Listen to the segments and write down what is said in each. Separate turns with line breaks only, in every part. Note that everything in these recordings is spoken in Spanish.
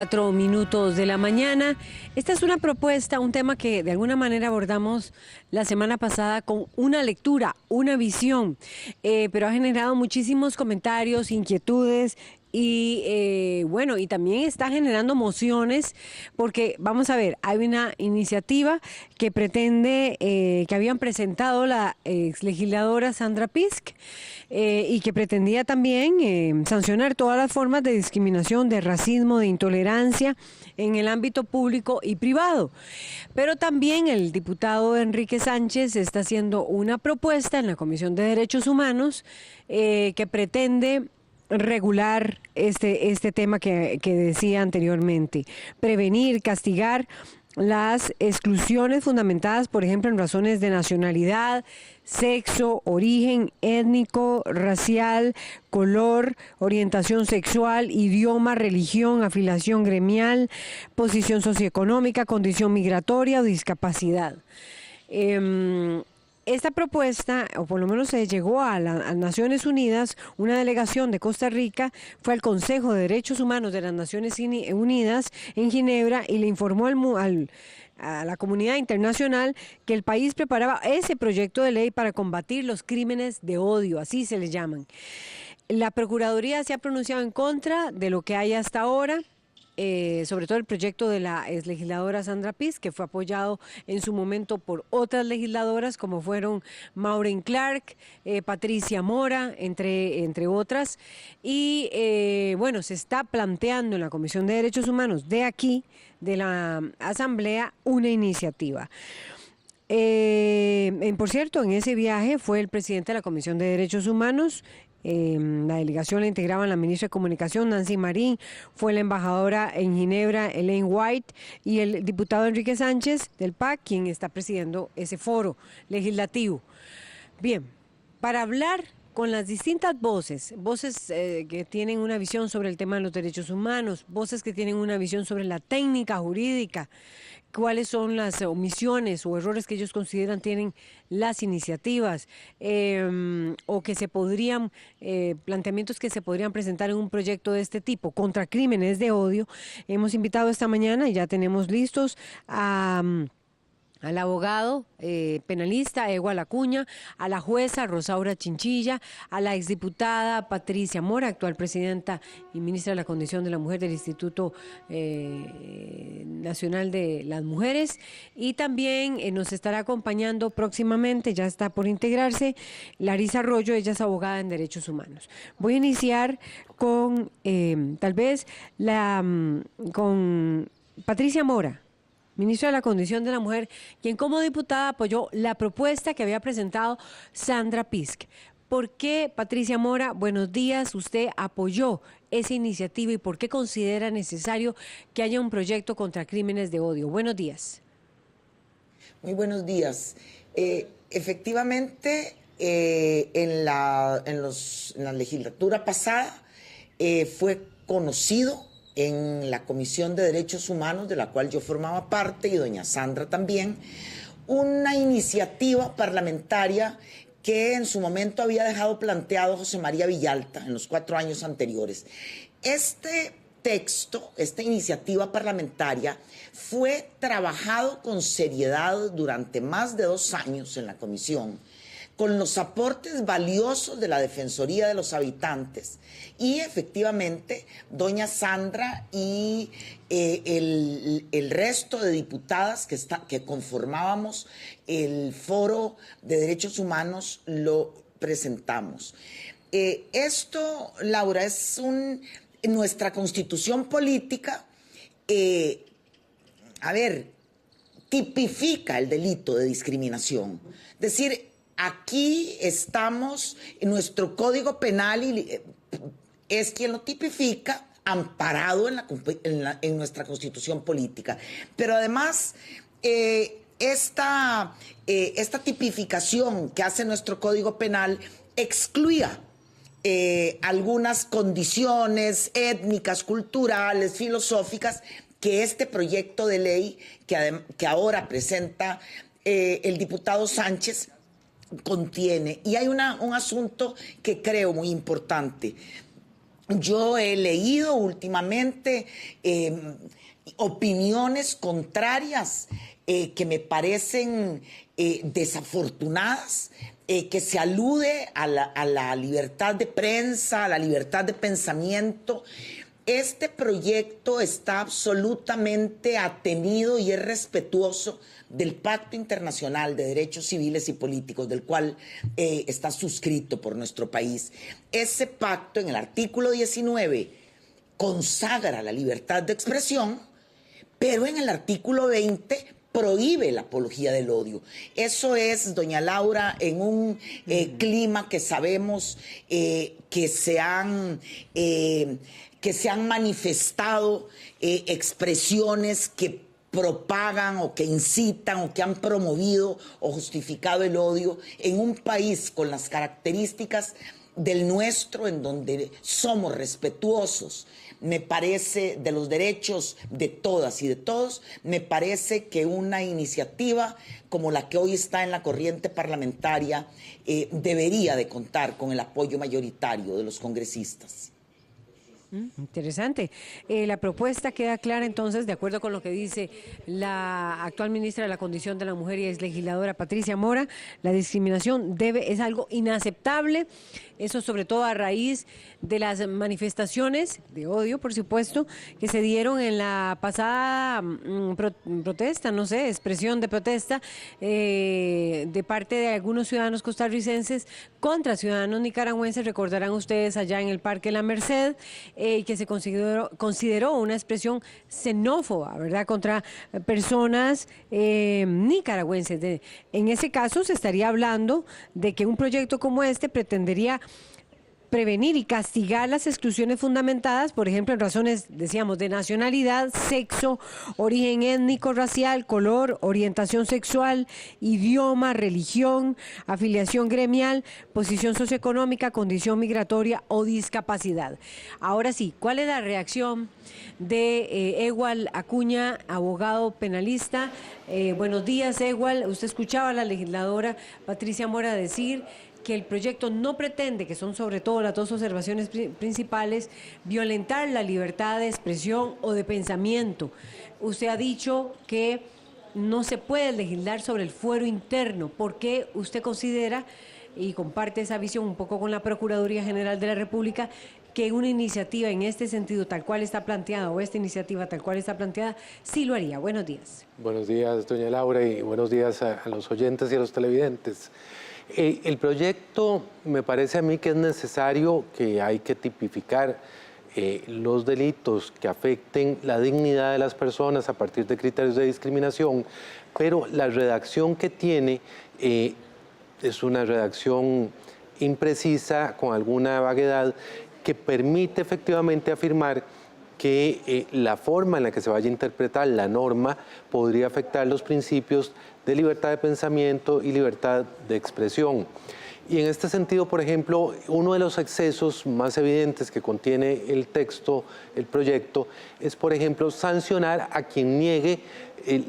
4 minutos de la mañana. Esta es una propuesta, un tema que de alguna manera abordamos la semana pasada con una lectura, una visión, pero ha generado muchísimos comentarios, inquietudes y bueno, y también está generando emociones porque vamos a ver, hay una iniciativa que pretende, que habían presentado la ex legisladora Sandra Pisk y que pretendía también sancionar todas las formas de discriminación, de racismo, de intolerancia en el ámbito público y privado. Pero también el diputado Enrique Sánchez está haciendo una propuesta en la Comisión de Derechos Humanos que pretende regular este tema que decía anteriormente, prevenir, castigar las exclusiones fundamentadas, por ejemplo, en razones de nacionalidad, sexo, origen étnico, racial, color, orientación sexual, idioma, religión, afiliación gremial, posición socioeconómica, condición migratoria o discapacidad. Esta propuesta, o por lo menos se llegó a las Naciones Unidas, una delegación de Costa Rica fue al Consejo de Derechos Humanos de las Naciones Unidas en Ginebra y le informó a la comunidad internacional que el país preparaba ese proyecto de ley para combatir los crímenes de odio, así se les llaman. La Procuraduría se ha pronunciado en contra de lo que hay hasta ahora. Sobre todo el proyecto de la exlegisladora Sandra Pisk, que fue apoyado en su momento por otras legisladoras como fueron Maureen Clark, Patricia Mora, entre otras. Y bueno, se está planteando en la Comisión de Derechos Humanos de aquí, de la Asamblea, una iniciativa. Por cierto, en ese viaje fue el presidente de la Comisión de Derechos Humanos. La delegación la integraban la ministra de Comunicación, Nancy Marín, fue la embajadora en Ginebra, Elaine White, y el diputado Enrique Sánchez del PAC, quien está presidiendo ese foro legislativo. Bien, para hablar con las distintas voces que tienen una visión sobre el tema de los derechos humanos, voces que tienen una visión sobre la técnica jurídica, cuáles son las omisiones o errores que ellos consideran tienen las iniciativas o que se podrían, planteamientos que se podrían presentar en un proyecto de este tipo contra crímenes de odio. Hemos invitado esta mañana y ya tenemos listos al abogado penalista Ewald Acuña, a la jueza Rosaura Chinchilla, a la exdiputada Patricia Mora, actual presidenta y ministra de la Condición de la Mujer del Instituto Nacional de las Mujeres, y también nos estará acompañando próximamente, ya está por integrarse, Larisa Arroyo, ella es abogada en Derechos Humanos. Voy a iniciar con tal vez con Patricia Mora, ministra de la Condición de la Mujer, quien como diputada apoyó la propuesta que había presentado Sandra Pisk. ¿Por qué, Patricia Mora, buenos días, usted apoyó esa iniciativa y por qué considera necesario que haya un proyecto contra crímenes de odio? Buenos días.
Muy buenos días. Efectivamente, en la legislatura pasada fue conocido en la Comisión de Derechos Humanos, de la cual yo formaba parte, y doña Sandra también, una iniciativa parlamentaria que en su momento había dejado planteado José María Villalta en los 4 años anteriores. Este texto, esta iniciativa parlamentaria, fue trabajado con seriedad durante más de 2 años en la comisión, con los aportes valiosos de la Defensoría de los Habitantes, y efectivamente doña Sandra y el resto de diputadas que conformábamos el Foro de Derechos Humanos lo presentamos. Esto, Laura, es nuestra constitución política, tipifica el delito de discriminación. Es decir, aquí estamos, nuestro Código Penal es quien lo tipifica, amparado en nuestra Constitución política. Pero además, esta tipificación que hace nuestro Código Penal excluía algunas condiciones étnicas, culturales, filosóficas, que este proyecto de ley que ahora presenta el diputado Sánchez contiene. Y hay un asunto que creo muy importante. yo he leído últimamente opiniones contrarias que me parecen desafortunadas, que se alude a la libertad de prensa, a la libertad de pensamiento. Este proyecto está absolutamente atenido y es respetuoso del Pacto Internacional de Derechos Civiles y Políticos, del cual está suscrito por nuestro país. Ese pacto, en el artículo 19, consagra la libertad de expresión, pero en el artículo 20 prohíbe la apología del odio. Eso es, doña Laura, en un clima que sabemos que se han manifestado expresiones que propagan o que incitan o que han promovido o justificado el odio en un país con las características del nuestro, en donde somos respetuosos, me parece, de los derechos de todas y de todos. Me parece que una iniciativa como la que hoy está en la corriente parlamentaria debería de contar con el apoyo mayoritario de los congresistas.
Interesante. La propuesta queda clara entonces, de acuerdo con lo que dice la actual ministra de la Condición de la Mujer y ex legisladora Patricia Mora. La discriminación es algo inaceptable, eso sobre todo a raíz de las manifestaciones de odio, por supuesto, que se dieron en la pasada protesta, no sé, expresión de protesta de parte de algunos ciudadanos costarricenses contra ciudadanos nicaragüenses. Recordarán ustedes allá en el Parque La Merced, que se consideró una expresión xenófoba, ¿verdad?, contra personas nicaragüenses. En ese caso se estaría hablando de que un proyecto como este pretendería prevenir y castigar las exclusiones fundamentadas, por ejemplo, en razones, decíamos, de nacionalidad, sexo, origen étnico, racial, color, orientación sexual, idioma, religión, afiliación gremial, posición socioeconómica, condición migratoria o discapacidad. Ahora sí, ¿cuál es la reacción de Ewald Acuña, abogado penalista? Buenos días, Ewald. Usted escuchaba a la legisladora Patricia Mora decir que el proyecto no pretende, que son sobre todo las dos observaciones principales, violentar la libertad de expresión o de pensamiento. Usted ha dicho que no se puede legislar sobre el fuero interno. ¿Por qué usted considera, y comparte esa visión un poco con la Procuraduría General de la República, que una iniciativa en este sentido, tal cual está planteada, o esta iniciativa tal cual está planteada, sí lo haría? Buenos días.
Buenos días, doña Laura, y buenos días a los oyentes y a los televidentes. El proyecto, me parece a mí que es necesario, que hay que tipificar los delitos que afecten la dignidad de las personas a partir de criterios de discriminación, pero la redacción que tiene es una redacción imprecisa, con alguna vaguedad, que permite efectivamente afirmar que la forma en la que se vaya a interpretar la norma podría afectar los principios de libertad de pensamiento y libertad de expresión. Y en este sentido, por ejemplo, uno de los excesos más evidentes que contiene el texto, el proyecto, es, por ejemplo, sancionar a quien niegue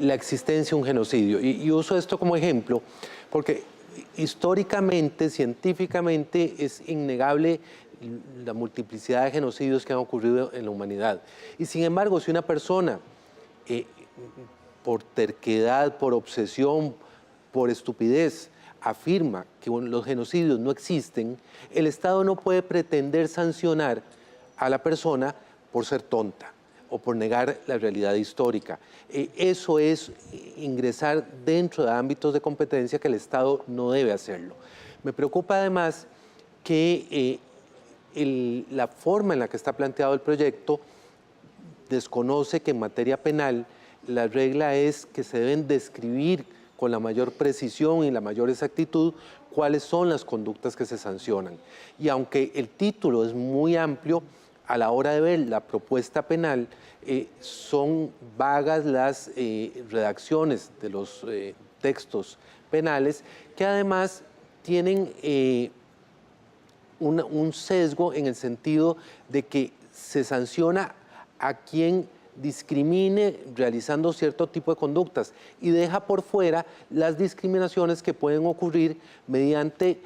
la existencia de un genocidio. Y uso esto como ejemplo porque históricamente, científicamente, es innegable la multiplicidad de genocidios que han ocurrido en la humanidad. Y sin embargo, si una persona, por terquedad, por obsesión, por estupidez, afirma que los genocidios no existen, el Estado no puede pretender sancionar a la persona por ser tonta o por negar la realidad histórica. Eso es ingresar dentro de ámbitos de competencia que el Estado no debe hacerlo. Me preocupa además que la forma en la que está planteado el proyecto desconoce que en materia penal la regla es que se deben describir con la mayor precisión y la mayor exactitud cuáles son las conductas que se sancionan. Y aunque el título es muy amplio, a la hora de ver la propuesta penal, son vagas las redacciones de los textos penales, que además tienen un sesgo en el sentido de que se sanciona a quien discrimine realizando cierto tipo de conductas y deja por fuera las discriminaciones que pueden ocurrir mediante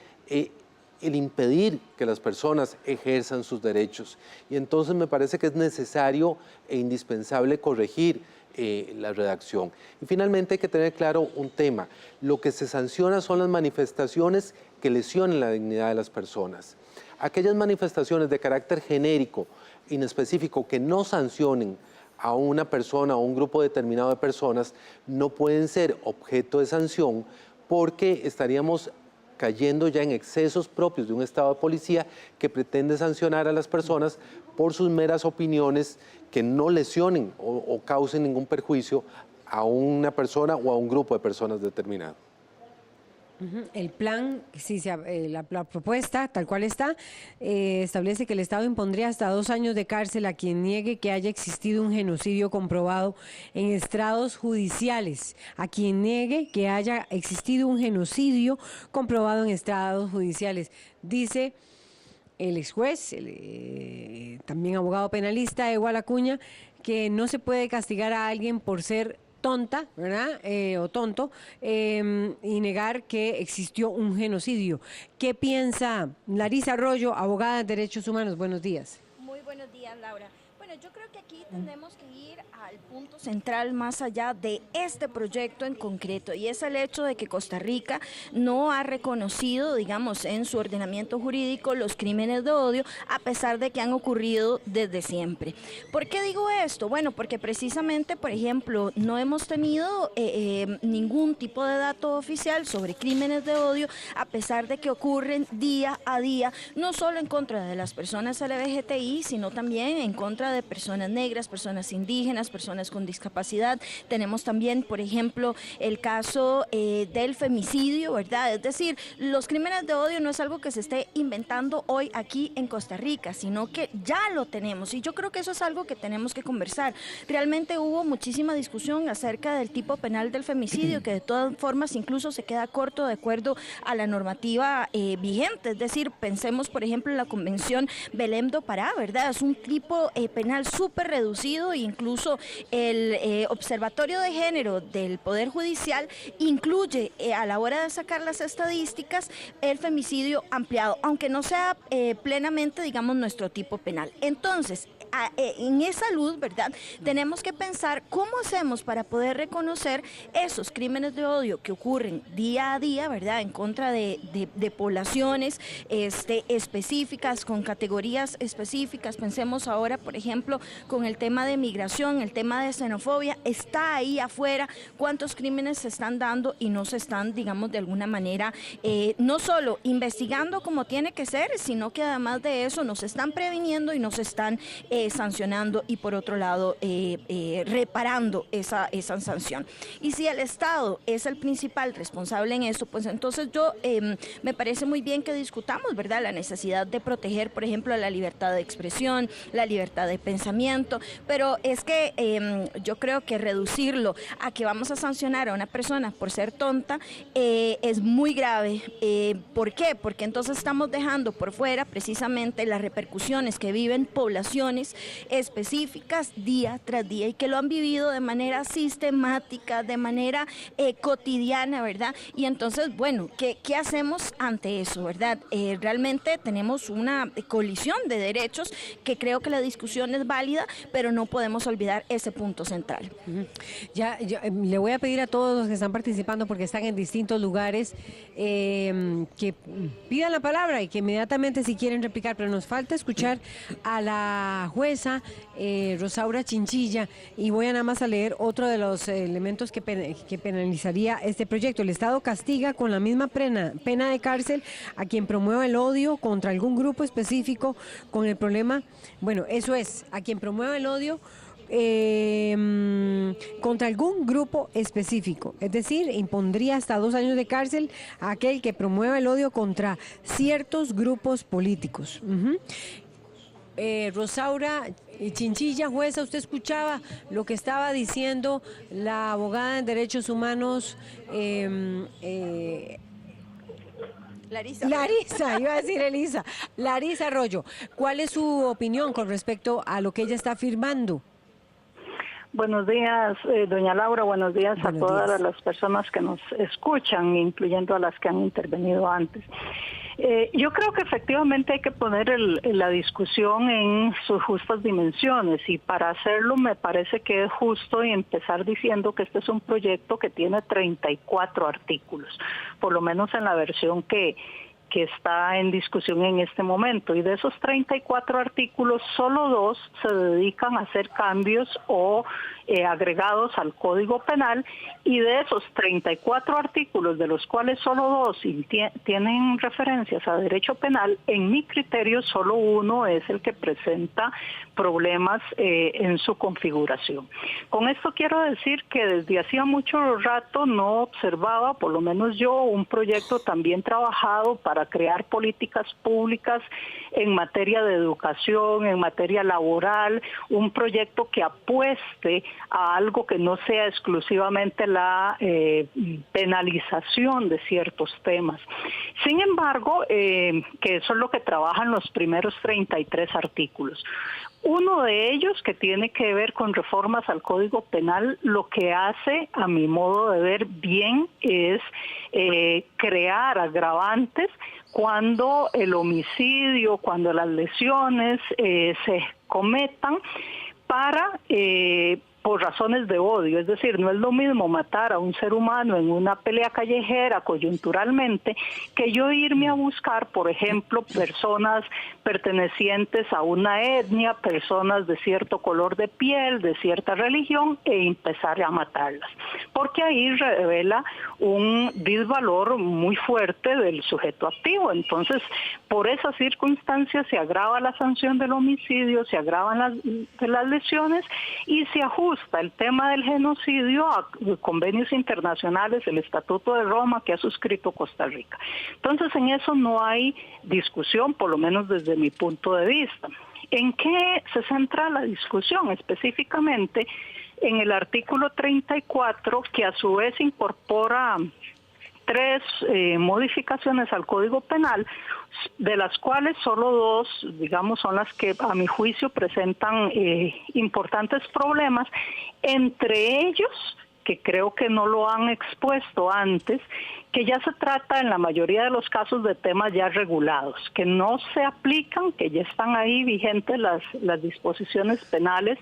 el impedir que las personas ejerzan sus derechos. Y entonces me parece que es necesario e indispensable corregir la redacción. Y finalmente hay que tener claro un tema: lo que se sanciona son las manifestaciones que lesionen la dignidad de las personas. Aquellas manifestaciones de carácter genérico, inespecífico, que no sancionen a una persona o un grupo determinado de personas, no pueden ser objeto de sanción, porque estaríamos cayendo ya en excesos propios de un estado de policía que pretende sancionar a las personas por sus meras opiniones que no lesionen o causen ningún perjuicio a una persona o a un grupo de personas determinado.
El plan, sí, la propuesta, tal cual está, establece que el Estado impondría hasta 2 años de cárcel a quien niegue que haya existido un genocidio comprobado en estrados judiciales, a quien niegue que haya existido un genocidio comprobado en estrados judiciales. Dice el ex juez, también abogado penalista, Ewal Acuña, que no se puede castigar a alguien por ser tonta, ¿verdad? O tonto, y negar que existió un genocidio. ¿Qué piensa Larisa Arroyo, abogada de derechos humanos? Buenos días.
Muy buenos días, Laura. Bueno, yo creo que aquí tenemos que ir al punto central más allá de este proyecto en concreto, y es el hecho de que Costa Rica no ha reconocido, digamos, en su ordenamiento jurídico los crímenes de odio, a pesar de que han ocurrido desde siempre. ¿Por qué digo esto? Bueno, porque precisamente, por ejemplo, no hemos tenido ningún tipo de dato oficial sobre crímenes de odio, a pesar de que ocurren día a día, no solo en contra de las personas LGBTI, sino también en contra de personas negras, personas indígenas, personas con discapacidad. Tenemos también, por ejemplo, el caso del femicidio, ¿verdad? Es decir, los crímenes de odio no es algo que se esté inventando hoy aquí en Costa Rica, sino que ya lo tenemos, y yo creo que eso es algo que tenemos que conversar. Realmente hubo muchísima discusión acerca del tipo penal del femicidio, que de todas formas incluso se queda corto de acuerdo a la normativa vigente. Es decir, pensemos, por ejemplo, en la Convención Belém do Pará, ¿verdad? Es un tipo penal súper reducido, e incluso el Observatorio de Género del Poder Judicial incluye a la hora de sacar las estadísticas el femicidio ampliado, aunque no sea plenamente, digamos, nuestro tipo penal. Entonces, en esa luz, ¿verdad?, tenemos que pensar cómo hacemos para poder reconocer esos crímenes de odio que ocurren día a día, ¿verdad?, en contra de poblaciones específicas, con categorías específicas. Pensemos ahora, por ejemplo, con el tema de migración, el tema de xenofobia, está ahí afuera cuántos crímenes se están dando y no se están, digamos, de alguna manera, no solo investigando como tiene que ser, sino que además de eso nos están previniendo y nos están sancionando, y por otro lado reparando esa sanción. Y si el Estado es el principal responsable en esto, pues entonces yo me parece muy bien que discutamos, ¿verdad?, la necesidad de proteger, por ejemplo, la libertad de expresión, la libertad de pensamiento, pero es que yo creo que reducirlo a que vamos a sancionar a una persona por ser tonta es muy grave. ¿Por qué? Porque entonces estamos dejando por fuera precisamente las repercusiones que viven poblaciones específicas día tras día, y que lo han vivido de manera sistemática, de manera cotidiana, ¿verdad? Y entonces, bueno, ¿qué hacemos ante eso, verdad? Realmente tenemos una colisión de derechos que creo que la discusión es válida, pero no podemos olvidar ese punto central.
Ya, yo le voy a pedir a todos los que están participando, porque están en distintos lugares, que pidan la palabra y que inmediatamente, si quieren replicar, pero nos falta escuchar a la jueza Rosaura Chinchilla, y voy a nada más a leer otro de los elementos que penalizaría este proyecto. El Estado castiga con la misma pena de cárcel a quien promueva el odio contra algún grupo específico con el problema, bueno, eso es, a quien promueva el odio contra algún grupo específico, es decir, impondría hasta 2 años de cárcel a aquel que promueva el odio contra ciertos grupos políticos. Rosaura Chinchilla, jueza, usted escuchaba lo que estaba diciendo la abogada en derechos humanos, Larisa, iba a decir Elisa, Larisa Arroyo. ¿Cuál es su opinión con respecto a lo que ella está afirmando?
Buenos días, doña Laura, buenos días a todas las personas que nos escuchan, incluyendo a las que han intervenido antes. Yo creo que efectivamente hay que poner la discusión en sus justas dimensiones, y para hacerlo me parece que es justo empezar diciendo que este es un proyecto que tiene 34 artículos, por lo menos en la versión que está en discusión en este momento, y de esos 34 artículos solo 2 se dedican a hacer cambios o agregados al Código Penal, y de esos 34 artículos, de los cuales solo 2 tienen referencias a derecho penal, en mi criterio solo uno es el que presenta problemas en su configuración. Con esto quiero decir que desde hacía mucho rato no observaba, por lo menos yo, un proyecto tan bien trabajado para crear políticas públicas en materia de educación, en materia laboral, un proyecto que apueste a algo que no sea exclusivamente la penalización de ciertos temas. Sin embargo, que eso es lo que trabajan los primeros 33 artículos. Uno de ellos, que tiene que ver con reformas al Código Penal, lo que hace, a mi modo de ver bien, es crear agravantes cuando el homicidio, cuando las lesiones se cometan por razones de odio. Es decir, no es lo mismo matar a un ser humano en una pelea callejera coyunturalmente que yo irme a buscar, por ejemplo, personas pertenecientes a una etnia, personas de cierto color de piel, de cierta religión, e empezar a matarlas. Porque ahí revela un disvalor muy fuerte del sujeto activo. Entonces, por esas circunstancias se agrava la sanción del homicidio, se agravan las lesiones y se ajusta el tema del genocidio a convenios internacionales, el Estatuto de Roma que ha suscrito Costa Rica. Entonces, en eso no hay discusión, por lo menos desde mi punto de vista. ¿En qué se centra la discusión? Específicamente en el artículo 34, que a su vez incorpora 3 modificaciones al Código Penal, de las cuales solo 2, digamos, son las que a mi juicio presentan importantes problemas, entre ellos, que creo que no lo han expuesto antes, que ya se trata en la mayoría de los casos de temas ya regulados, que no se aplican, que ya están ahí vigentes las disposiciones penales.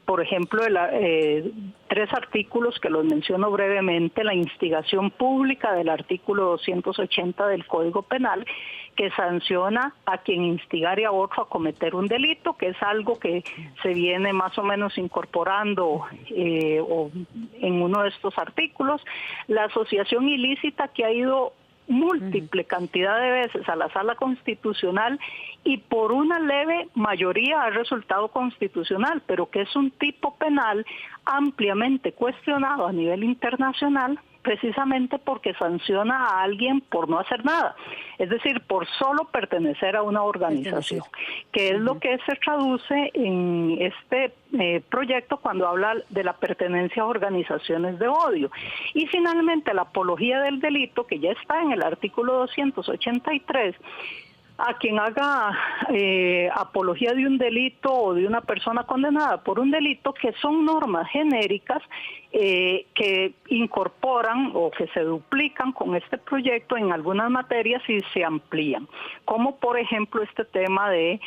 Por ejemplo, 3 artículos que los menciono brevemente: la instigación pública del artículo 280 del Código Penal, que sanciona a quien instigare a otro a cometer un delito, que es algo que se viene más o menos incorporando en uno de estos artículos. La asociación ilícita, que ha ido múltiple cantidad de veces a la Sala Constitucional y por una leve mayoría ha resultado constitucional, pero que es un tipo penal ampliamente cuestionado a nivel internacional, precisamente porque sanciona a alguien por no hacer nada, es decir, por solo pertenecer a una organización, que es lo que se traduce en este proyecto cuando habla de la pertenencia a organizaciones de odio. Y finalmente la apología del delito, que ya está en el artículo 283, a quien haga apología de un delito o de una persona condenada por un delito, que son normas genéricas que incorporan o que se duplican con este proyecto en algunas materias y se amplían, como por ejemplo este tema de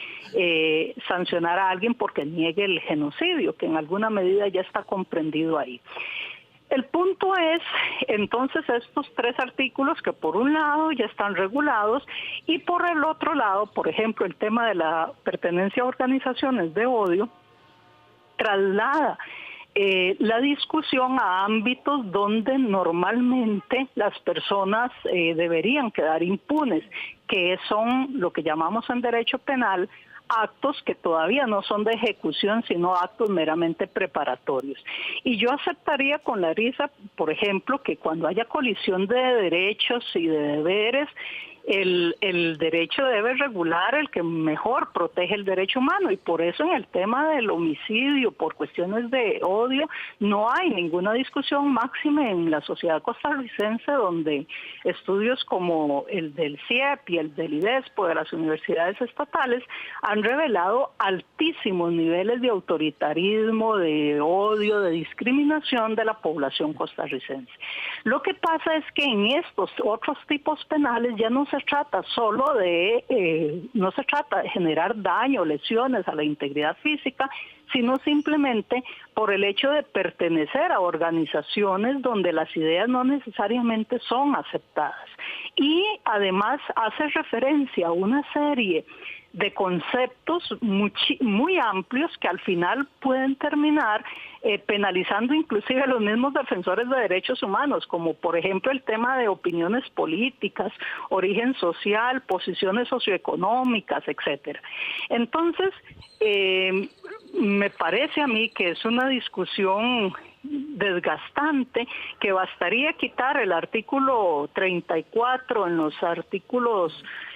sancionar a alguien porque niegue el genocidio, que en alguna medida ya está comprendido ahí. El punto es, entonces, estos 3 artículos que por un lado ya están regulados y por el otro lado, por ejemplo, el tema de la pertenencia a organizaciones de odio, traslada la discusión a ámbitos donde normalmente las personas deberían quedar impunes, que son lo que llamamos en derecho penal actos que todavía no son de ejecución, sino actos meramente preparatorios. Y yo aceptaría con la risa, por ejemplo, que cuando haya colisión de derechos y de deberes, el derecho debe regular el que mejor protege el derecho humano, y por eso en el tema del homicidio por cuestiones de odio no hay ninguna discusión, máxime en la sociedad costarricense, donde estudios como el del CIEP y el del IDESPO de las universidades estatales han revelado altísimos niveles de autoritarismo, de odio, de discriminación de la población costarricense. Lo que pasa es que en estos otros tipos penales ya no se se trata solo no se trata de generar daño, lesiones a la integridad física, sino simplemente por el hecho de pertenecer a organizaciones donde las ideas no necesariamente son aceptadas. Y además hace referencia a una serie de conceptos muy amplios que al final pueden terminar penalizando inclusive a los mismos defensores de derechos humanos, como por ejemplo el tema de opiniones políticas, origen social, posiciones socioeconómicas, etcétera. Entonces, me parece a mí que es una discusión desgastante, que bastaría quitar el artículo 34 en los artículos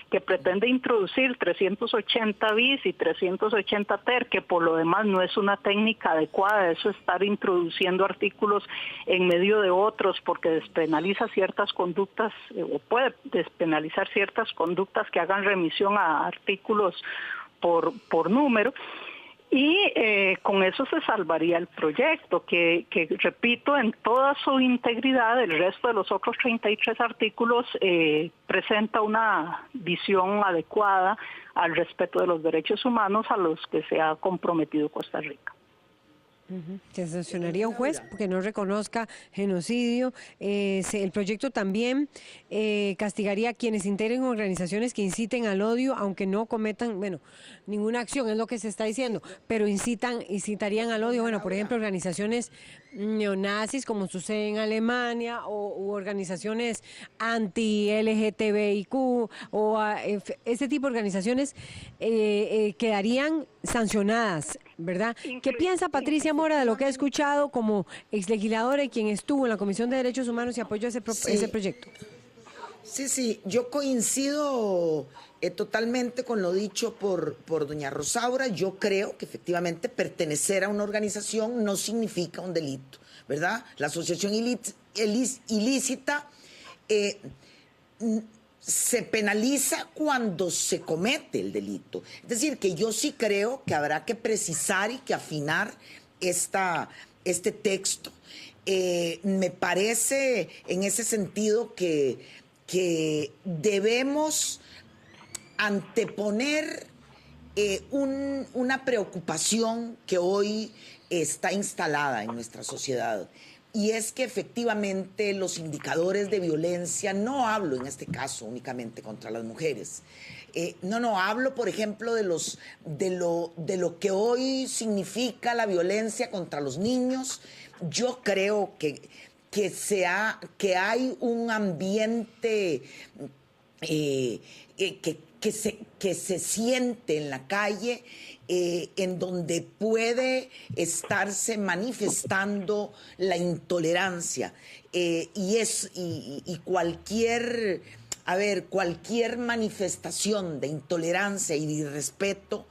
que pretende introducir 380 bis y 380 ter, que por lo demás no es una técnica adecuada, eso estar introduciendo artículos en medio de otros, porque despenaliza ciertas conductas, o puede despenalizar ciertas conductas que hagan remisión a artículos por número. Y con eso se salvaría el proyecto, que repito, en toda su integridad, el resto de los otros 33 artículos presenta una visión adecuada al respeto de los derechos humanos a los que se ha comprometido Costa Rica.
Se sancionaría un juez porque no reconozca genocidio. El proyecto también castigaría a quienes integren organizaciones que inciten al odio, aunque no cometan, ninguna acción, es lo que se está diciendo, pero incitarían al odio. Por ejemplo, organizaciones neonazis, como sucede en Alemania, u organizaciones anti-LGTBIQ, o ese tipo de organizaciones quedarían sancionadas, ¿verdad? ¿Qué piensa Patricia Mora de lo que ha escuchado como exlegisladora y quien estuvo en la Comisión de Derechos Humanos y apoyó ese proyecto?
Sí, yo coincido totalmente con lo dicho por doña Rosaura. Yo creo que efectivamente pertenecer a una organización no significa un delito, ¿verdad? La asociación ilícita se penaliza cuando se comete el delito. Es decir, que yo sí creo que habrá que precisar y que afinar este texto. Me parece en ese sentido que debemos anteponer una preocupación que hoy está instalada en nuestra sociedad. Y es que efectivamente los indicadores de violencia, no hablo en este caso únicamente contra las mujeres, hablo por ejemplo de lo que hoy significa la violencia contra los niños. Yo creo que hay un ambiente que se siente en la calle, en donde puede estarse manifestando la intolerancia, y cualquier manifestación de intolerancia y de irrespeto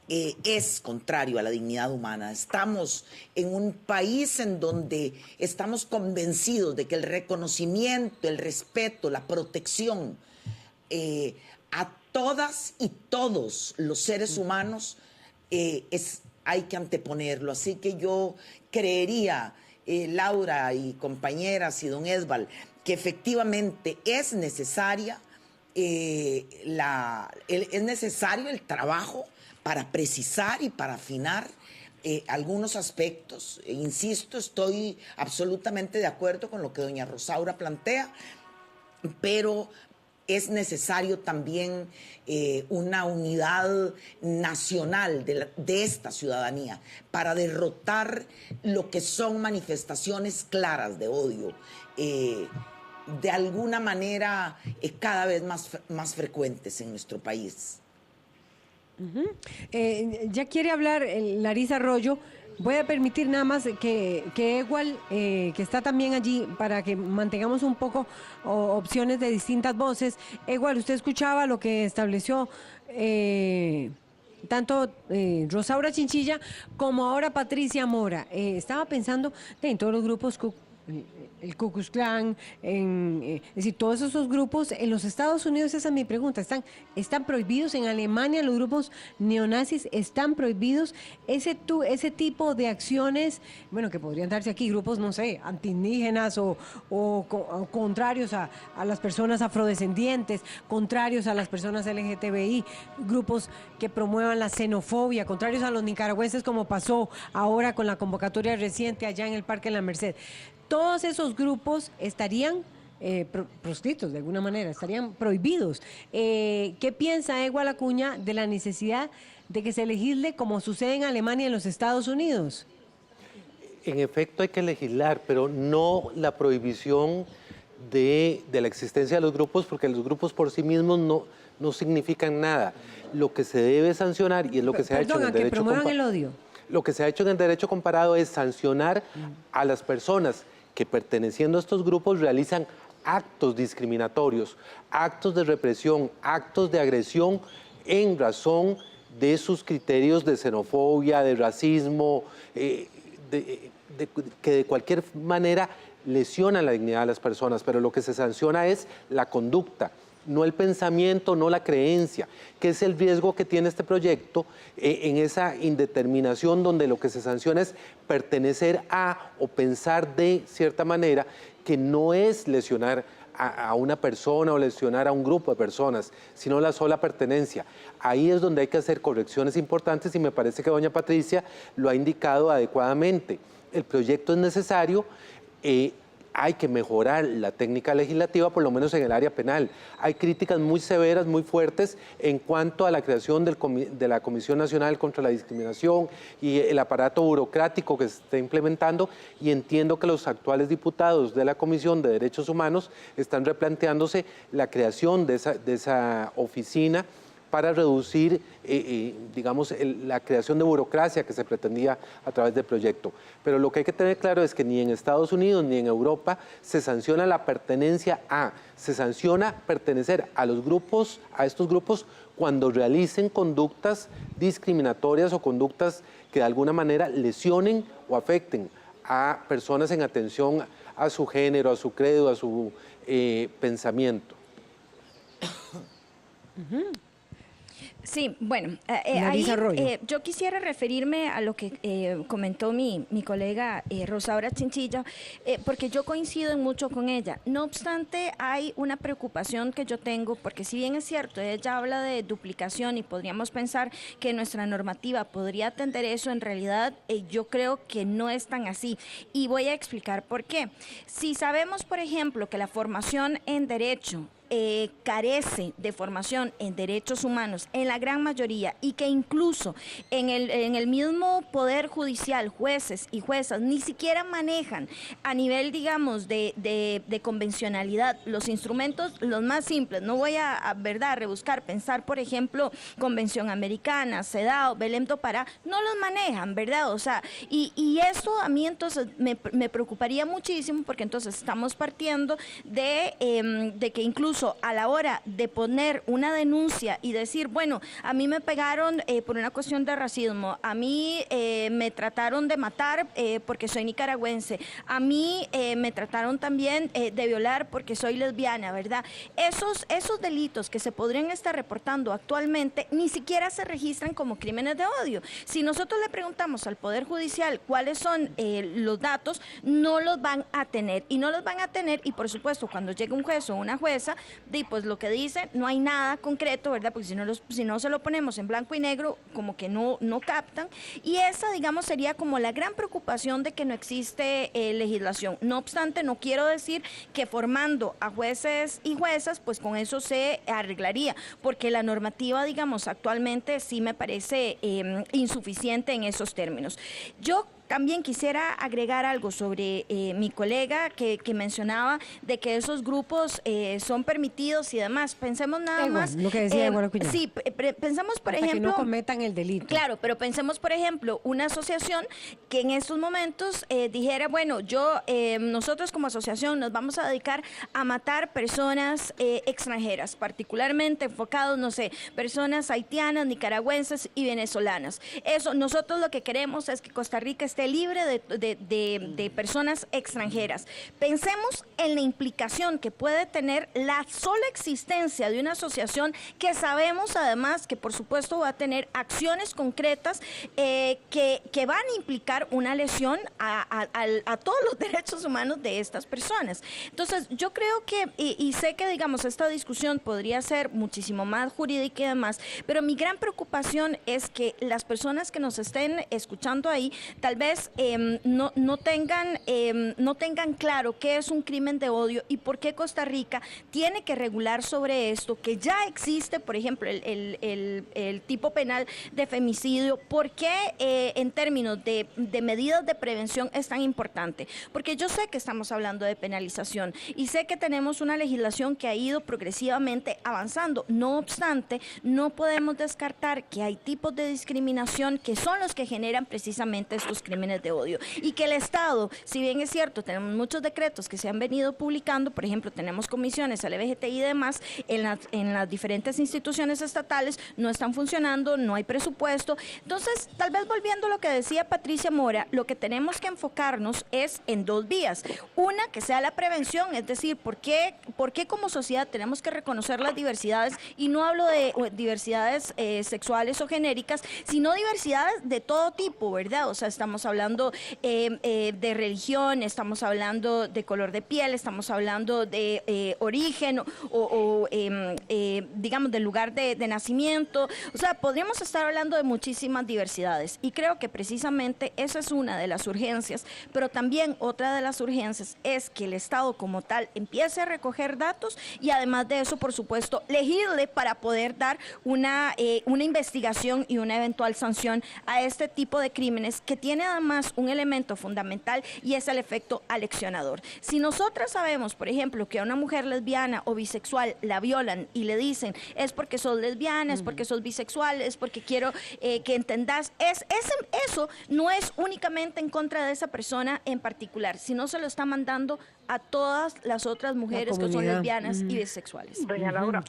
es contrario a la dignidad humana. Estamos en un país en donde estamos convencidos de que el reconocimiento, el respeto, la protección a todas y todos los seres humanos hay que anteponerlo. Así que yo creería, Laura y compañeras y don Esbal, que efectivamente es necesario el trabajo para precisar y para afinar algunos aspectos. Insisto, estoy absolutamente de acuerdo con lo que doña Rosaura plantea, pero es necesario también una unidad nacional de esta ciudadanía para derrotar lo que son manifestaciones claras de odio, de alguna manera cada vez más frecuentes en nuestro país.
Ya quiere hablar Larisa Arroyo. Voy a permitir nada más que Ewal, que está también allí, para que mantengamos un poco opciones de distintas voces. Ewal, usted escuchaba lo que estableció tanto Rosaura Chinchilla como ahora Patricia Mora. Estaba pensando en todos los grupos el Ku Klux Klan, es decir, todos esos grupos en los Estados Unidos, esa es mi pregunta, ¿están prohibidos? En Alemania los grupos neonazis están prohibidos. Ese tipo de acciones, bueno, que podrían darse aquí, grupos, no sé, antiindígenas o contrarios a las personas afrodescendientes, contrarios a las personas LGTBI, grupos que promuevan la xenofobia, contrarios a los nicaragüenses, como pasó ahora con la convocatoria reciente allá en el Parque La Merced. Todos esos grupos estarían proscritos de alguna manera, estarían prohibidos. ¿Qué piensa Egual Acuña de la necesidad de que se legisle como sucede en Alemania y en los Estados Unidos?
En efecto hay que legislar, pero no la prohibición de la existencia de los grupos, porque los grupos por sí mismos no significan nada. Lo que se debe sancionar, y es lo que se ha hecho en el derecho comparado.
Que promuevan el odio.
Lo que se ha hecho en el derecho comparado es sancionar a las personas que, perteneciendo a estos grupos, realizan actos discriminatorios, actos de represión, actos de agresión en razón de sus criterios de xenofobia, de racismo, que de cualquier manera lesionan la dignidad de las personas, pero lo que se sanciona es la conducta, no el pensamiento, no la creencia, que es el riesgo que tiene este proyecto en esa indeterminación donde lo que se sanciona es pertenecer a o pensar de cierta manera, que no es lesionar a una persona o lesionar a un grupo de personas, sino la sola pertenencia. Ahí es donde hay que hacer correcciones importantes y me parece que doña Patricia lo ha indicado adecuadamente. El proyecto es necesario, hay que mejorar la técnica legislativa, por lo menos en el área penal. Hay críticas muy severas, muy fuertes en cuanto a la creación de la Comisión Nacional contra la Discriminación y el aparato burocrático que se está implementando, y entiendo que los actuales diputados de la Comisión de Derechos Humanos están replanteándose la creación de esa oficina para reducir, digamos, la creación de burocracia que se pretendía a través del proyecto. Pero lo que hay que tener claro es que ni en Estados Unidos ni en Europa se sanciona la pertenencia se sanciona pertenecer a los grupos, a estos grupos, cuando realicen conductas discriminatorias o conductas que de alguna manera lesionen o afecten a personas en atención a su género, a su credo, a su pensamiento.
Sí, bueno, ahí yo quisiera referirme a lo que comentó mi colega Rosaura Chinchilla, porque yo coincido en mucho con ella. No obstante, hay una preocupación que yo tengo, porque si bien es cierto, ella habla de duplicación y podríamos pensar que nuestra normativa podría atender eso, en realidad yo creo que no es tan así. Y voy a explicar por qué. Si sabemos, por ejemplo, que la formación en derecho carece de formación en derechos humanos en la gran mayoría, y que incluso en el mismo Poder Judicial, jueces y juezas ni siquiera manejan a nivel, digamos, de convencionalidad los instrumentos los más simples. No voy a verdad, rebuscar, pensar, por ejemplo, Convención Americana, CEDAW, Belém do Pará, no los manejan, ¿verdad? O sea, y eso a mí entonces me preocuparía muchísimo, porque entonces estamos partiendo de que incluso a la hora de poner una denuncia y decir, bueno, a mí me pegaron por una cuestión de racismo, a mí me trataron de matar porque soy nicaragüense, a mí me trataron también de violar porque soy lesbiana, ¿verdad? Esos delitos que se podrían estar reportando actualmente ni siquiera se registran como crímenes de odio. Si nosotros le preguntamos al Poder Judicial cuáles son los datos, no los van a tener, y por supuesto cuando llegue un juez o una jueza, pues lo que dice, no hay nada concreto, ¿verdad? Porque si no se lo ponemos en blanco y negro, como que no captan. Y esa, digamos, sería como la gran preocupación de que no existe legislación. No obstante, no quiero decir que formando a jueces y juezas, pues con eso se arreglaría, porque la normativa, digamos, actualmente sí me parece insuficiente en esos términos. Yo también quisiera agregar algo sobre mi colega que mencionaba de que esos grupos son permitidos y demás. Pensemos nada más.
Lo que decía Acuña.
Sí, pensemos, por
hasta
ejemplo,
que no cometan el delito.
Claro, pero pensemos, por ejemplo, una asociación que en estos momentos dijera, bueno, nosotros como asociación nos vamos a dedicar a matar personas extranjeras, particularmente enfocados, no sé, personas haitianas, nicaragüenses y venezolanas. Nosotros lo que queremos es que Costa Rica esté esté libre de personas extranjeras. Pensemos en la implicación que puede tener la sola existencia de una asociación que sabemos además que por supuesto va a tener acciones concretas que van a implicar una lesión a todos los derechos humanos de estas personas. Entonces yo creo que, y sé que digamos esta discusión podría ser muchísimo más jurídica y demás, pero mi gran preocupación es que las personas que nos estén escuchando ahí tal vez no tengan claro qué es un crimen de odio y por qué Costa Rica tiene que regular sobre esto, que ya existe, por ejemplo, el tipo penal de femicidio. ¿Por qué en términos de medidas de prevención es tan importante? Porque yo sé que estamos hablando de penalización y sé que tenemos una legislación que ha ido progresivamente avanzando. No obstante, no podemos descartar que hay tipos de discriminación que son los que generan precisamente estos crímenes de odio y que el Estado, si bien es cierto, tenemos muchos decretos que se han venido publicando, por ejemplo, tenemos comisiones LGBTI y demás, en las diferentes instituciones estatales no están funcionando, no hay presupuesto. Entonces, tal vez volviendo a lo que decía Patricia Mora, lo que tenemos que enfocarnos es en dos vías. Una, que sea la prevención, es decir, ¿por qué como sociedad tenemos que reconocer las diversidades? Y no hablo de diversidades sexuales o genéricas, sino diversidades de todo tipo, ¿verdad? O sea, estamos hablando de religión, estamos hablando de color de piel, estamos hablando de origen o digamos, del lugar de nacimiento. O sea, podríamos estar hablando de muchísimas diversidades y creo que precisamente esa es una de las urgencias, pero también otra de las urgencias es que el Estado como tal empiece a recoger datos y además de eso, por supuesto, legisle para poder dar una investigación y una eventual sanción a este tipo de crímenes que tiene además un elemento fundamental y es el efecto aleccionador. Si nosotras sabemos, por ejemplo, que a una mujer lesbiana o bisexual la violan y le dicen es porque sos lesbiana, es porque sos bisexual, es porque quiero que entendás, eso no es únicamente en contra de esa persona en particular, sino se lo está mandando a todas las otras mujeres que son lesbianas y bisexuales.
Doña Laura.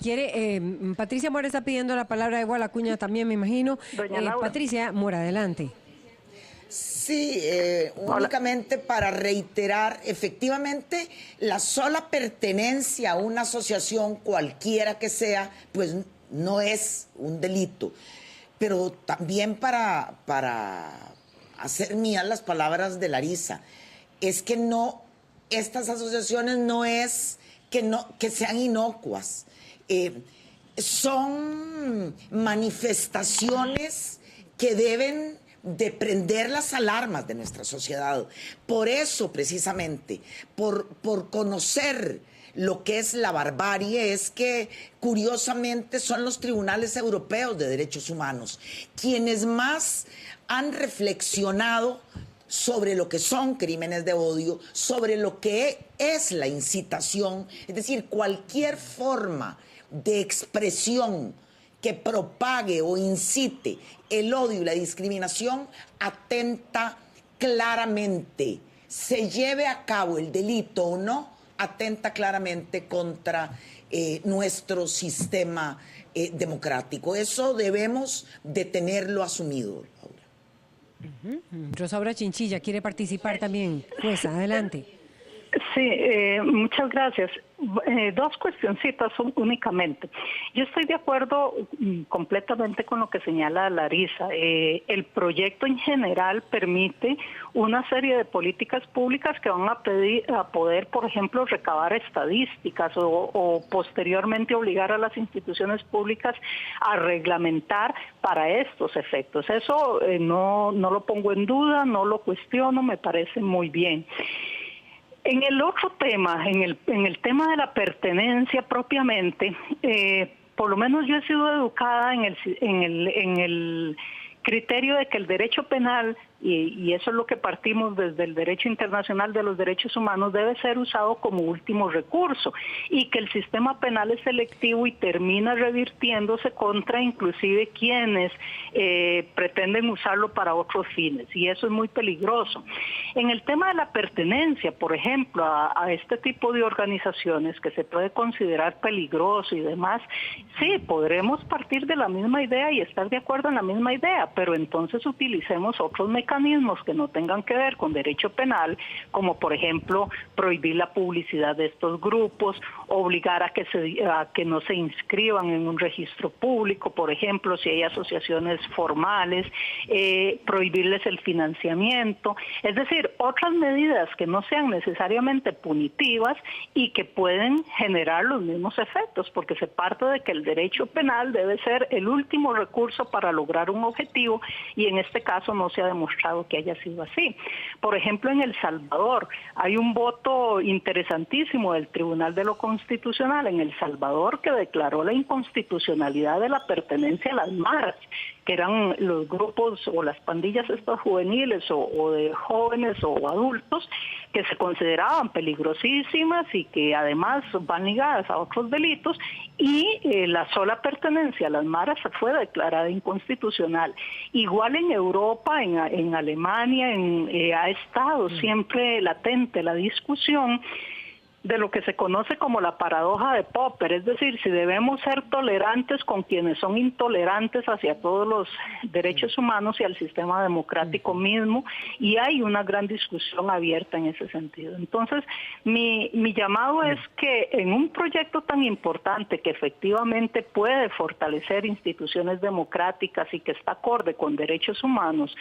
Patricia Mora está pidiendo la palabra, igual Acuña también, me imagino.
Doña Laura.
Patricia Mora, adelante.
Sí, únicamente para reiterar, efectivamente, la sola pertenencia a una asociación, cualquiera que sea, pues no es un delito. Pero también para hacer mías las palabras de Larisa, es que no, estas asociaciones no es que sean inocuas. Son manifestaciones que deben de prender las alarmas de nuestra sociedad. Por eso, precisamente, por conocer lo que es la barbarie, es que curiosamente son los tribunales europeos de derechos humanos quienes más han reflexionado sobre lo que son crímenes de odio, sobre lo que es la incitación, es decir, cualquier forma de expresión que propague o incite el odio y la discriminación atenta claramente, se lleve a cabo el delito o no, atenta claramente contra nuestro sistema democrático. Eso debemos de tenerlo asumido, Laura.
Rosaura Chinchilla quiere participar también. Pues adelante.
Sí, muchas gracias. Dos cuestioncitas únicamente. Yo estoy de acuerdo completamente con lo que señala Larisa. El proyecto en general permite una serie de políticas públicas que van a poder, por ejemplo, recabar estadísticas o posteriormente obligar a las instituciones públicas a reglamentar para estos efectos. Eso no lo pongo en duda, no lo cuestiono, me parece muy bien. En el otro tema, en el tema de la pertenencia propiamente, por lo menos yo he sido educada en el criterio de que el derecho penal, y eso es lo que partimos desde el derecho internacional de los derechos humanos, debe ser usado como último recurso y que el sistema penal es selectivo y termina revirtiéndose contra inclusive quienes pretenden usarlo para otros fines, y eso es muy peligroso. En el tema de la pertenencia, por ejemplo, a este tipo de organizaciones que se puede considerar peligroso y demás, sí, podremos partir de la misma idea y estar de acuerdo en la misma idea, pero entonces utilicemos otros mecanismos mecanismos que no tengan que ver con derecho penal, como por ejemplo prohibir la publicidad de estos grupos, obligar a que no se inscriban en un registro público, por ejemplo, si hay asociaciones formales, prohibirles el financiamiento, es decir, otras medidas que no sean necesariamente punitivas y que pueden generar los mismos efectos, porque se parte de que el derecho penal debe ser el último recurso para lograr un objetivo, y en este caso no se ha demostrado que haya sido así. Por ejemplo, en El Salvador hay un voto interesantísimo del Tribunal de lo Constitucional en El Salvador que declaró la inconstitucionalidad de la pertenencia a las maras, que eran los grupos o las pandillas estas juveniles o de jóvenes o adultos que se consideraban peligrosísimas y que además van ligadas a otros delitos, y la sola pertenencia a las maras fue declarada inconstitucional. Igual en Europa, en Alemania, ha estado siempre latente la discusión de lo que se conoce como la paradoja de Popper, es decir, si debemos ser tolerantes con quienes son intolerantes hacia todos los derechos humanos y al sistema democrático mismo, y hay una gran discusión abierta en ese sentido. Entonces, mi llamado es que en un proyecto tan importante que efectivamente puede fortalecer instituciones democráticas y que está acorde con derechos humanos,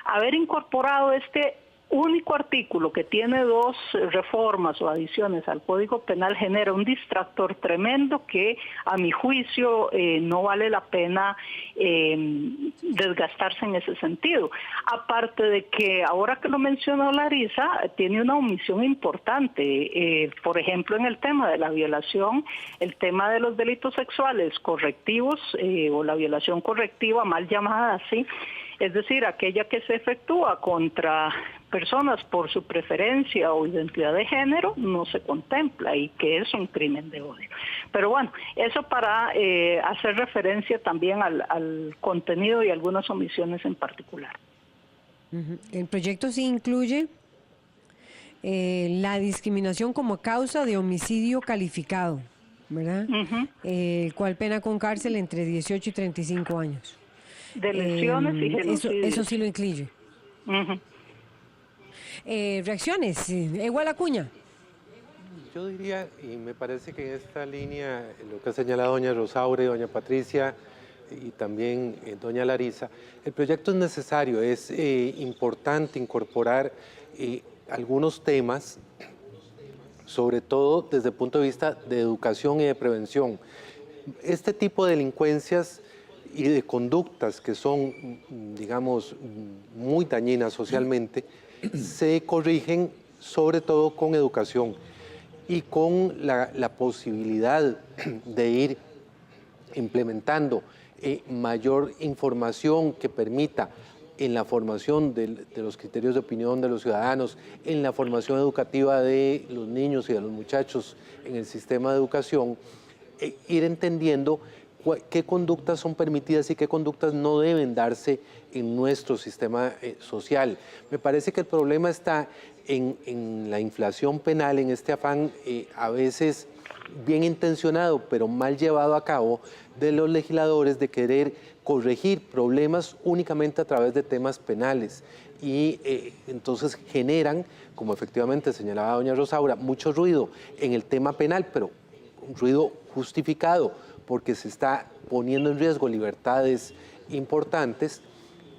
haber incorporado este único artículo que tiene 2 reformas o adiciones al Código Penal genera un distractor tremendo que a mi juicio no vale la pena desgastarse en ese sentido. Aparte de que, ahora que lo mencionó Larisa, tiene una omisión importante. Por ejemplo, en el tema de la violación, el tema de los delitos sexuales correctivos o la violación correctiva, mal llamada así, es decir, aquella que se efectúa contra personas por su preferencia o identidad de género, no se contempla, y que es un crimen de odio. Pero bueno, eso para hacer referencia también al contenido y algunas omisiones en particular.
El proyecto sí incluye la discriminación como causa de homicidio calificado, ¿verdad? El cual pena con cárcel entre 18 y 35 años.
De lesiones y genocidios.
Eso sí lo incluye. Reacciones, Igual Acuña.
Yo diría, y me parece que en esta línea, lo que ha señalado doña Rosaura y doña Patricia y también doña Larisa, el proyecto es necesario, es importante incorporar algunos temas, sobre todo desde el punto de vista de educación y de prevención. Este tipo de delincuencias y de conductas que son, digamos, muy dañinas socialmente, se corrigen sobre todo con educación y con la posibilidad de ir implementando mayor información que permita en la formación de los criterios de opinión de los ciudadanos, en la formación educativa de los niños y de los muchachos en el sistema de educación, ir entendiendo qué conductas son permitidas y qué conductas no deben darse en nuestro sistema social. Me parece que el problema está en la inflación penal, en este afán a veces bien intencionado, pero mal llevado a cabo de los legisladores de querer corregir problemas únicamente a través de temas penales. Y entonces generan, como efectivamente señalaba doña Rosaura, mucho ruido en el tema penal, pero un ruido justificado, porque se está poniendo en riesgo libertades importantes,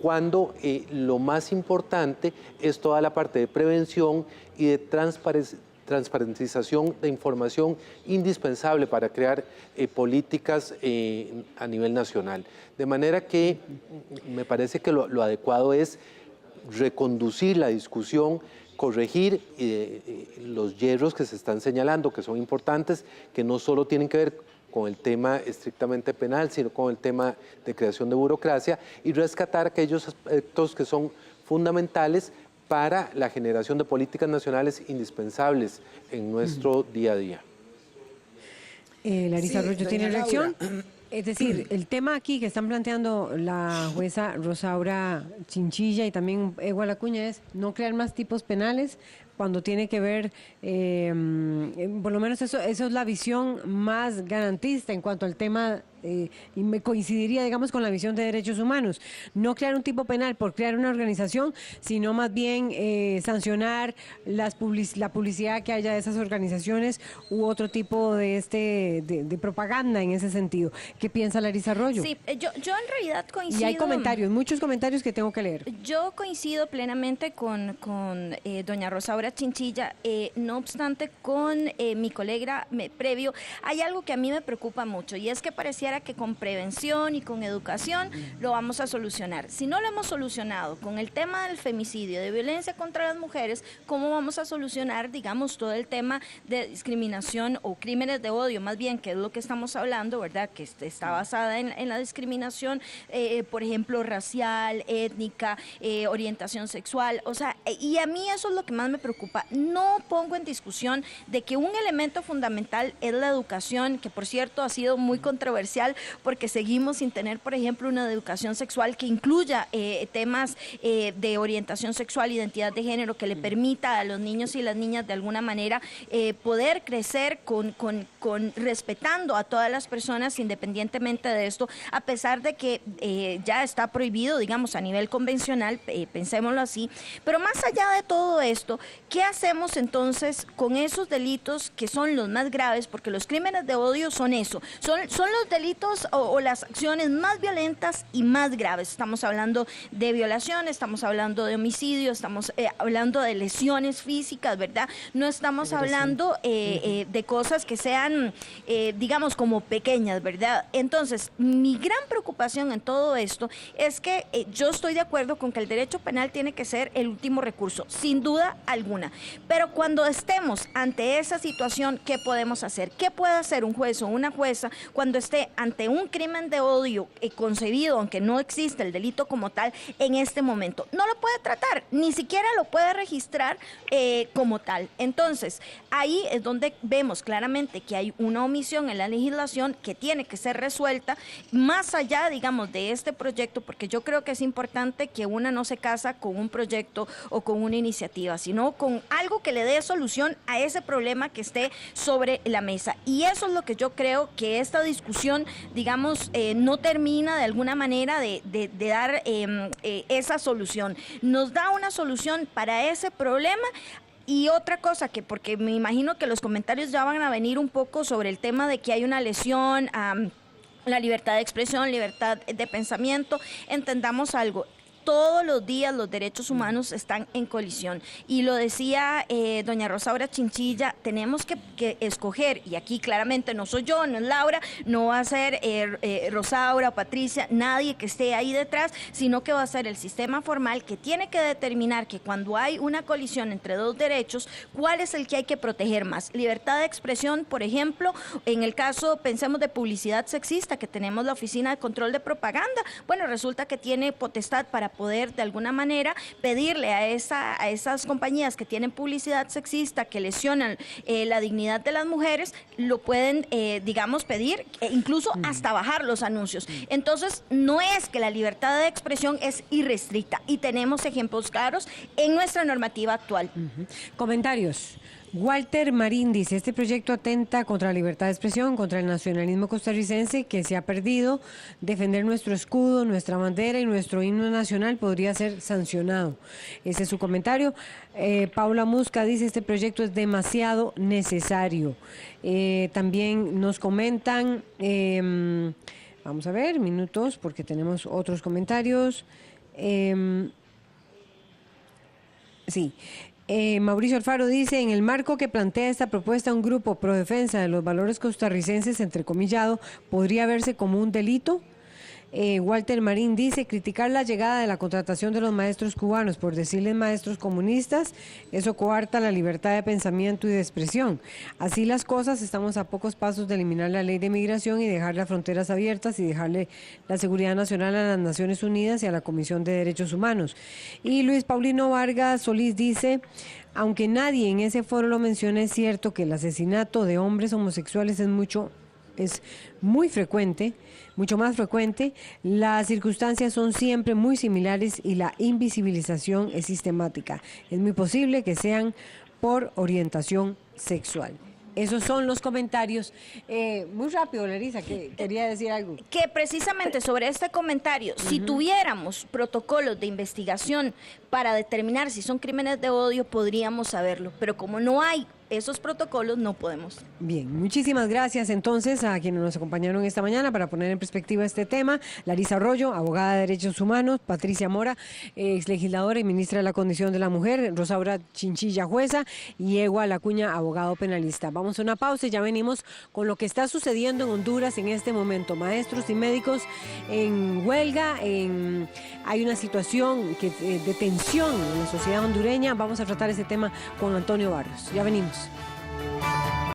cuando lo más importante es toda la parte de prevención y de transparentización de información indispensable para crear políticas a nivel nacional. De manera que me parece que lo adecuado es reconducir la discusión, corregir los hierros que se están señalando, que son importantes, que no solo tienen que ver con el tema estrictamente penal, sino con el tema de creación de burocracia, y rescatar aquellos aspectos que son fundamentales para la generación de políticas nacionales indispensables en nuestro día a día.
Larisa
Sí,
Arroyo, ¿tiene
doña
reacción?
Laura.
Es decir, el tema aquí que están planteando la jueza Rosaura Chinchilla y también Igual Acuña es no crear más tipos penales cuando tiene que ver, por lo menos eso es la visión más garantista en cuanto al tema, y me coincidiría, digamos, con la visión de derechos humanos. No crear un tipo penal por crear una organización, sino más bien sancionar la publicidad que haya de esas organizaciones u otro tipo de propaganda en ese sentido. ¿Qué piensa Larisa Arroyo?
Sí, yo en realidad coincido.
Y hay comentarios, muchos comentarios que tengo que leer.
Yo coincido plenamente con doña Rosaura Chinchilla, no obstante con mi colega previo, hay algo que a mí me preocupa mucho y es que pareciera que con prevención y con educación lo vamos a solucionar. Si no lo hemos solucionado con el tema del femicidio, de violencia contra las mujeres, ¿cómo vamos a solucionar, digamos, todo el tema de discriminación o crímenes de odio, más bien, que es lo que estamos hablando, ¿verdad? Que está basada en la discriminación, por ejemplo, racial, étnica, orientación sexual, o sea, y a mí eso es lo que más me preocupa. No pongo en discusión de que un elemento fundamental es la educación, que por cierto ha sido muy controversial porque seguimos sin tener, por ejemplo, una educación sexual que incluya temas de orientación sexual, identidad de género, que le permita a los niños y las niñas de alguna manera poder crecer con respetando a todas las personas independientemente de esto, a pesar de que ya está prohibido, digamos, a nivel convencional, pensémoslo así. Pero más allá de todo esto, ¿qué hacemos entonces con esos delitos que son los más graves? Porque los crímenes de odio son eso, son los delitos o las acciones más violentas y más graves. Estamos hablando de violación, estamos hablando de homicidio, estamos hablando de lesiones físicas, ¿verdad? No estamos hablando de cosas que sean, digamos, como pequeñas, ¿verdad? Entonces, mi gran preocupación en todo esto es que yo estoy de acuerdo con que el derecho penal tiene que ser el último recurso, sin duda alguna. Pero cuando estemos ante esa situación, ¿qué podemos hacer? ¿Qué puede hacer un juez o una jueza cuando esté ante un crimen de odio concebido, aunque no existe el delito como tal, en este momento? No lo puede tratar, ni siquiera lo puede registrar como tal. Entonces, ahí es donde vemos claramente que hay una omisión en la legislación que tiene que ser resuelta, más allá, digamos, de este proyecto, porque yo creo que es importante que una no se casa con un proyecto o con una iniciativa, sino con algo que le dé solución a ese problema que esté sobre la mesa. Y eso es lo que yo creo que esta discusión, digamos, no termina de alguna manera de dar esa solución. Nos da una solución para ese problema. Y otra cosa, que porque me imagino que los comentarios ya van a venir un poco sobre el tema de que hay una lesión a la libertad de expresión, libertad de pensamiento, entendamos algo. Todos los días los derechos humanos están en colisión. Y lo decía doña Rosaura Chinchilla, tenemos que escoger, y aquí claramente no soy yo, no es Laura, no va a ser Rosaura, Patricia, nadie que esté ahí detrás, sino que va a ser el sistema formal que tiene que determinar que cuando hay una colisión entre dos derechos, ¿cuál es el que hay que proteger más? Libertad de expresión, por ejemplo, en el caso, pensemos de publicidad sexista, que tenemos la Oficina de Control de Propaganda, bueno, resulta que tiene potestad para poder de alguna manera pedirle a esas compañías que tienen publicidad sexista, que lesionan la dignidad de las mujeres, lo pueden, digamos, pedir, incluso hasta bajar los anuncios. Entonces, no es que la libertad de expresión es irrestricta y tenemos ejemplos claros en nuestra normativa actual.
Comentarios. Walter Marín dice, este proyecto atenta contra la libertad de expresión, contra el nacionalismo costarricense que se ha perdido. Defender nuestro escudo, nuestra bandera y nuestro himno nacional podría ser sancionado. Ese es su comentario. Paula Musca dice, este proyecto es demasiado necesario. También nos comentan, vamos a ver, minutos, porque tenemos otros comentarios. Sí. Mauricio Alfaro dice, en el marco que plantea esta propuesta, un grupo pro defensa de los valores costarricenses, entrecomillado, ¿podría verse como un delito? Walter Marín dice, criticar la llegada de la contratación de los maestros cubanos por decirles maestros comunistas, eso coarta la libertad de pensamiento y de expresión. Así las cosas, estamos a pocos pasos de eliminar la ley de migración y dejar las fronteras abiertas y dejarle la seguridad nacional a las Naciones Unidas y a la Comisión de Derechos Humanos. Y Luis Paulino Vargas Solís dice, aunque nadie en ese foro lo menciona, es cierto que el asesinato de hombres homosexuales es muy frecuente, mucho más frecuente, las circunstancias son siempre muy similares y la invisibilización es sistemática. Es muy posible que sean por orientación sexual. Esos son los comentarios. Muy rápido, Larisa, que quería decir algo.
Que precisamente sobre este comentario, si tuviéramos protocolos de investigación para determinar si son crímenes de odio, podríamos saberlo, pero como no hay esos protocolos, no podemos.
Bien, muchísimas gracias entonces a quienes nos acompañaron esta mañana para poner en perspectiva este tema. Larisa Arroyo, abogada de Derechos Humanos; Patricia Mora, ex legisladora y ministra de la Condición de la Mujer; Rosaura Chinchilla, jueza; y Egua Lacuña, abogado penalista. Vamos a una pausa y ya venimos con lo que está sucediendo en Honduras en este momento. Maestros y médicos en huelga, hay una situación de tensión en la sociedad hondureña. Vamos a tratar ese tema con Antonio Barrios. Ya venimos.